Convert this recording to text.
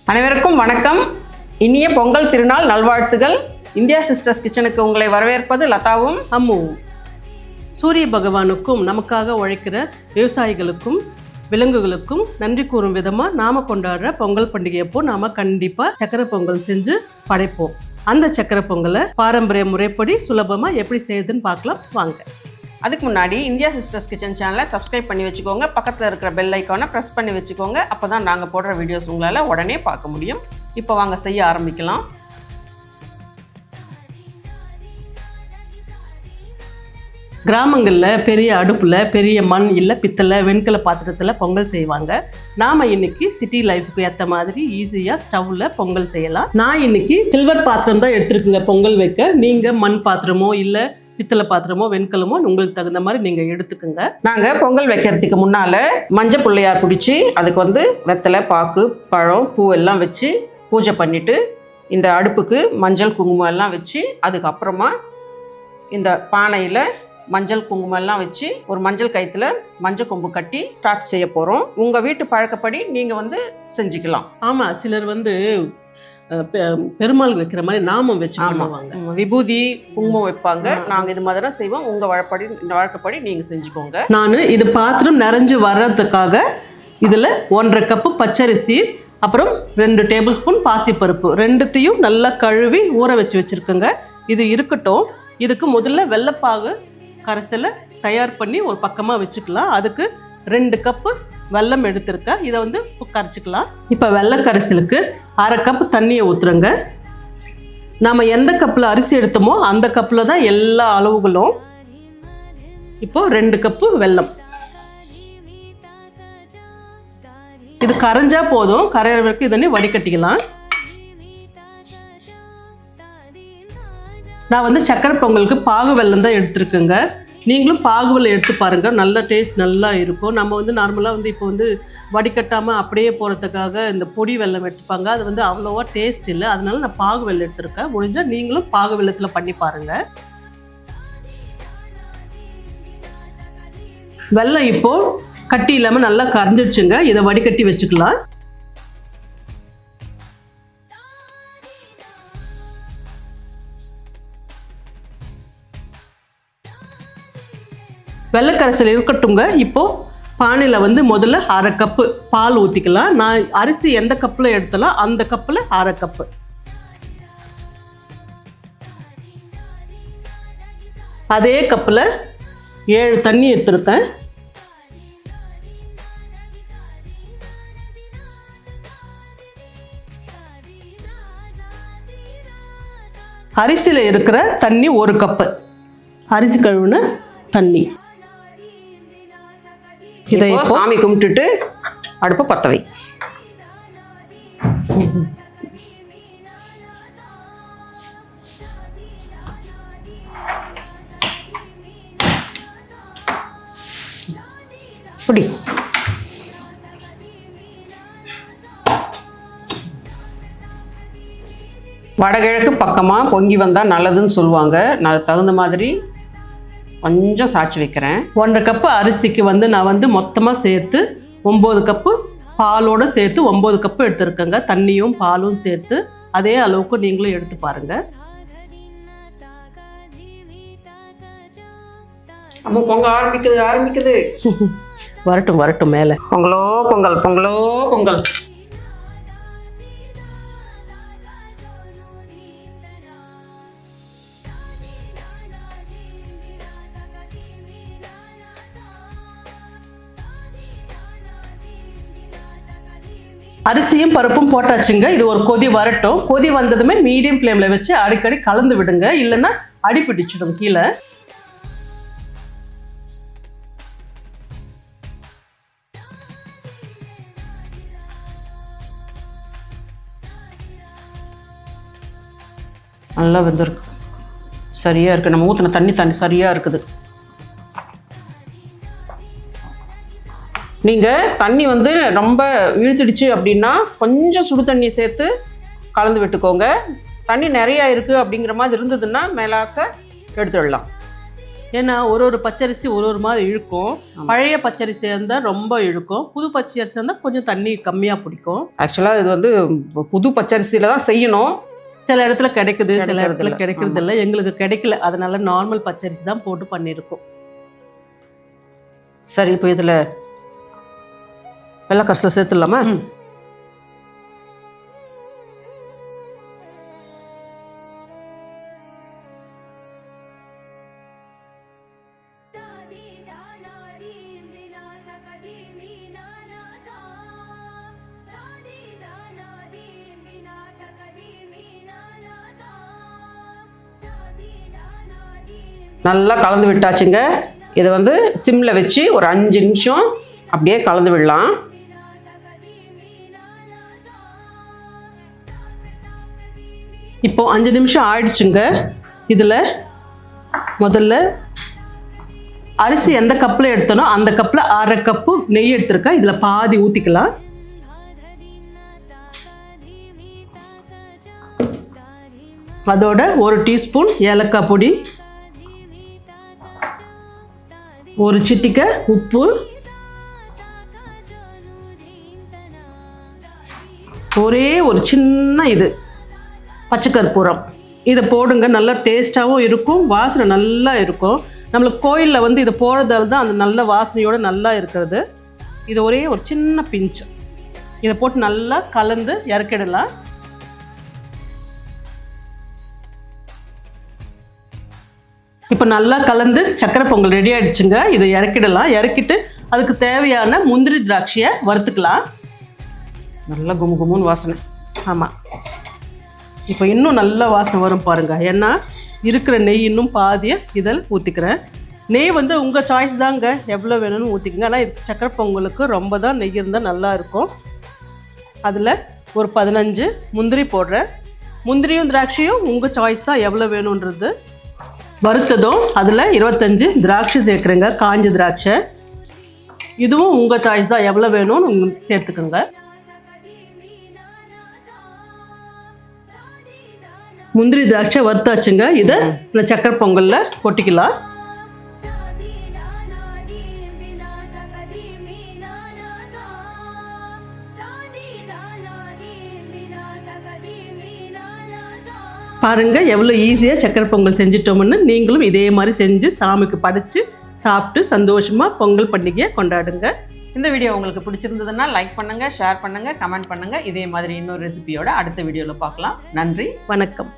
அனைவருக்கும் வணக்கம். இனிய பொங்கல் திருநாள் நல்வாழ்த்துகள். இந்தியா சிஸ்டர்ஸ் கிச்சனுக்கு உங்களை வரவேற்பது லதாவும் அம்முவும். சூரிய பகவானுக்கும் நமக்காக உழைக்கிற விவசாயிகளுக்கும் விலங்குகளுக்கும் நன்றி கூறும் விதமாக நாம் கொண்டாடுற பொங்கல் பண்டிகையப்போ நாம் கண்டிப்பாக சக்கரை பொங்கல் செஞ்சு படைப்போம். அந்த சக்கரை பொங்கலை பாரம்பரிய முறைப்படி சுலபமாக எப்படி செய்யுதுன்னு பார்க்கலாம் வாங்க. அதுக்கு முன்னாடி இந்தியா சிஸ்டர்ஸ் கிச்சன் சேனலை சப்ஸ்கிரைப் பண்ணி வச்சுக்கோங்க. பக்கத்தில் இருக்கிற பெல் ஐக்கானை ப்ரெஸ் பண்ணி வச்சுக்கோங்க. அப்போ தான் நாங்கள் போடுற வீடியோஸ் உங்களால் உடனே பார்க்க முடியும். இப்போ வாங்க செய்ய ஆரம்பிக்கலாம். கிராமங்களில் பெரிய அடுப்பில் பெரிய மண் இல்லை பித்தளை வெண்கல பாத்திரத்தில் பொங்கல் செய்வாங்க. நாம் இன்னைக்கு சிட்டி லைஃபுக்கு ஏற்ற மாதிரி ஈஸியாக ஸ்டவ்வில் பொங்கல் செய்யலாம். நான் இன்னைக்கு சில்வர் பாத்திரம் தான் எடுத்துருக்குங்க பொங்கல் வைக்க. நீங்கள் மண் பாத்திரமோ இல்லை பித்தளை பாத்திரமோ வெண்கலமோ உங்களுக்கு தகுந்த மாதிரி நீங்கள் எடுத்துக்கோங்க. நாங்கள் பொங்கல் வைக்கிறதுக்கு முன்னால் மஞ்சள் பிள்ளையார் பிடிச்சி அதுக்கு வெத்தலை பாக்கு பழம் பூ எல்லாம் வச்சு பூஜை பண்ணிவிட்டு இந்த அடுப்புக்கு மஞ்சள் குங்குமம் எல்லாம் வச்சு அதுக்கப்புறமா இந்த பானையில் மஞ்சள் குங்குமம் எல்லாம் வச்சு ஒரு மஞ்சள் கயிற்றுல மஞ்சள் கொம்பு கட்டி ஸ்டார்ட் செய்ய போகிறோம். உங்கள் வீட்டு பழக்கப்படி நீங்கள் செஞ்சுக்கலாம். ஆமாம், சிலர் பெருமாள் வைக்கிற மாதிரி நாமம் வச்சு பண்ணுவாங்க. விபூதி குங்குமம் வைப்பாங்க. நாங்கள் இது மாதிரி தான் செய்வோம். உங்கள் வழக்கப்படி நீங்கள் செஞ்சுக்கோங்க. நான் இது பாத்திரம் நிறைஞ்சு வர்றதுக்காக இதில் 1.5 கப்பு பச்சரிசி அப்புறம் 2 டேபிள் ஸ்பூன் பாசிப்பருப்பு ரெண்டுத்தையும் நல்லா கழுவி ஊற வச்சுருக்கேங்க. இது இருக்கட்டும். இதுக்கு முதல்ல வெள்ளைப்பாகு கரைசலை தயார் பண்ணி ஒரு பக்கமாக வச்சுக்கலாம். அதுக்கு 2 கப்பு வெல்லம் எடுத்துருக்கேன். இதை கரைச்சிக்கலாம். இப்போ வெள்ளை கரைசலுக்கு 1/2 கப்பு தண்ணியை ஊற்றுறங்க. நம்ம எந்த கப்பில் அரிசி எடுத்தோமோ அந்த கப்பில் தான் எல்லா அளவுகளும். இப்போது 2 கப்பு வெல்லம். இது கரைஞ்சா போதும். கரையிற வரைக்கும் இதனை வடிகட்டிக்கலாம். நான் சக்கரை பொங்கலுக்கு பாகு வெல்லம் தான் எடுத்துருக்கேங்க. நீங்களும் பாகு வெல்லம் எடுத்து பாருங்கள். நல்ல டேஸ்ட் நல்லா இருக்கும். நம்ம நார்மலாக இப்போ வடிகட்டாமல் அப்படியே போகிறதுக்காக இந்த பொடி வெல்லம் எடுத்துப்பாங்க. அது அவ்வளோவா டேஸ்ட் இல்லை. அதனால நான் பாகு வெல்லம் எடுத்துருக்கேன். முடிஞ்சால் நீங்களும் பாகு வெல்லத்தில் பண்ணி பாருங்கள். வெல்லம் இப்போது கட்டி இல்லாமல் நல்லா கரைஞ்சிடுச்சுங்க. இதை வடிகட்டி வச்சுக்கலாம். வெள்ளைக்கரைசல் இருக்கட்டுங்க. இப்போது பானையில் முதல்ல 1/2 கப்பு பால் ஊற்றிக்கலாம். நான் அரிசி எந்த கப்பில் எடுத்தலோ அந்த கப்பில் 1/2 கப்பு. அதே கப்பில் 7 தண்ணி எடுத்துருக்கேன். அரிசியில் இருக்கிற தண்ணி 1 கப்பு. அரிசி கழுவுன தண்ணி. இதை சாமி கும்பிட்டுட்டு அடுப்பு பற்ற வை. புடி. வடகிழக்கு பக்கமாக பொங்கி வந்தால் நல்லதுன்னு சொல்லுவாங்க. நான் தகுந்த மாதிரி கொஞ்சம் சாய்ச்சி வைக்கிறேன். 1/2 கப்பு அரிசிக்கு நான் மொத்தமாக சேர்த்து 9 கப்பு பாலோடு சேர்த்து 9 கப்பு எடுத்துருக்கேங்க. தண்ணியும் பாலும் சேர்த்து அதே அளவுக்கு நீங்களும் எடுத்து பாருங்கள். அம்மா பொங்கல் ஆரம்பிக்குது. வரட்டும் மேலே. பொங்கலோ பொங்கல். அரிசியும் பருப்பும் போட்டாச்சுங்க. இது ஒரு கொதி வரட்டும். கொதி வந்ததுமே மீடியம் ஃப்ளேமில் வச்சு அடிக்கடி கலந்து விடுங்க. இல்லைன்னா அடி பிடிச்சிடும் கீழே. நல்லா வெந்திருக்கு. சரியாக இருக்குது. நம்ம ஊற்றின தண்ணி சரியாக இருக்குது. நீங்கள் தண்ணி ரொம்ப இழுத்துடுச்சு அப்படின்னா கொஞ்சம் சுடு தண்ணியை சேர்த்து கலந்து விட்டுக்கோங்க. தண்ணி நிறையா இருக்குது அப்படிங்கிற மாதிரி இருந்ததுன்னா மேலாக்க எடுத்துடலாம். ஏன்னா ஒரு பச்சரிசி ஒரு மாதிரி இழுக்கும். பழைய பச்சரிசியாக இருந்தால் ரொம்ப இழுக்கும், புது பச்சரிசி இருந்தால் கொஞ்சம் தண்ணி கம்மியாக பிடிக்கும். ஆக்சுவலாக இது வந்து புது பச்சரிசியில் தான் செய்யணும். சில இடத்துல கிடைக்குது, சில இடத்துல கிடைக்கிறது இல்லை. எங்களுக்கு கிடைக்கல, அதனால நார்மல் பச்சரிசி தான் போட்டு பண்ணியிருக்கோம். சரி, இப்போ இதில் வெள்ளைக்கரசில் சேர்த்துடலாமா? நல்லா கலந்து விட்டாச்சுங்க. இதை வந்து சிம்மில் வச்சு ஒரு 5 நிமிஷம் அப்படியே கலந்து விடலாம். இப்போ 5 நிமிஷம் ஆயிடுச்சுங்க. இதில் முதல்ல அரிசி எந்த கப்பில் எடுத்தனோ அந்த கப்பில் 1/2 கப்பு நெய் எடுத்துருக்கேன். இதில் பாதி ஊற்றிக்கலாம். அதோட 1 டீஸ்பூன் ஏலக்காய் பொடி, 1 சிட்டிகை உப்பு, ஒரே ஒரு சின்ன பச்சைக்கற்பூரம். இதை போடுங்க, நல்லா டேஸ்ட்டாகவும் இருக்கும், வாசனை நல்லா இருக்கும். நம்மளுக்கு கோயிலில் வந்து இதை போடுறதால தான் அந்த நல்ல வாசனையோடு நல்லா இருக்கிறது. இது ஒரே ஒரு சின்ன பிஞ்சு இதை போட்டு நல்லா கலந்து இறக்கிடலாம். இப்போ நல்லா கலந்து சக்கரை பொங்கல் ரெடி ஆகிடுச்சுங்க. இதை இறக்கிடலாம். இறக்கிட்டு அதுக்கு தேவையான முந்திரி திராட்சையை வறுத்துக்கலாம். நல்லா குமுன்னு வாசனை. ஆமாம், இப்போ இன்னும் நல்ல வாசனை வரும் பாருங்கள். ஏன்னா இருக்கிற நெய் இன்னும் பாதியை இதில் ஊற்றிக்கிறேன். நெய் வந்து உங்கள் சாய்ஸ் தாங்க, எவ்வளோ வேணும்னு ஊற்றிக்கங்க. ஆனால் இது சக்கரை பொங்கலுக்கு ரொம்ப தான் நெய் இருந்தால் நல்லாயிருக்கும். அதில் ஒரு 15 முந்திரி போடுறேன். முந்திரியும் திராட்சையும் உங்கள் சாய்ஸ் தான், எவ்வளோ வேணுன்றது. வறுத்ததும் அதில் 25 திராட்சை சேர்க்குறேங்க, காஞ்ச திராட்சை. இதுவும் உங்கள் சாய்ஸ் தான், எவ்வளோ வேணும்னு சேர்த்துக்கோங்க. முந்திரி திராட்சை வறுத்தாச்சுங்க. இதை இந்த சக்கரை பொங்கலில் கொட்டிக்கலாம். பாருங்க எவ்வளோ ஈஸியாக சக்கரை பொங்கல் செஞ்சிட்டோம்னு. நீங்களும் இதே மாதிரி செஞ்சு சாமிக்கு படைச்சு சாப்பிட்டு சந்தோஷமாக பொங்கல் பண்டிகையை கொண்டாடுங்க. இந்த வீடியோ உங்களுக்கு பிடிச்சிருந்ததுன்னா லைக் பண்ணுங்கள், ஷேர் பண்ணுங்கள், கமெண்ட் பண்ணுங்கள். இதே மாதிரி இன்னொரு ரெசிபியோட அடுத்த வீடியோவில் பார்க்கலாம். நன்றி, வணக்கம்.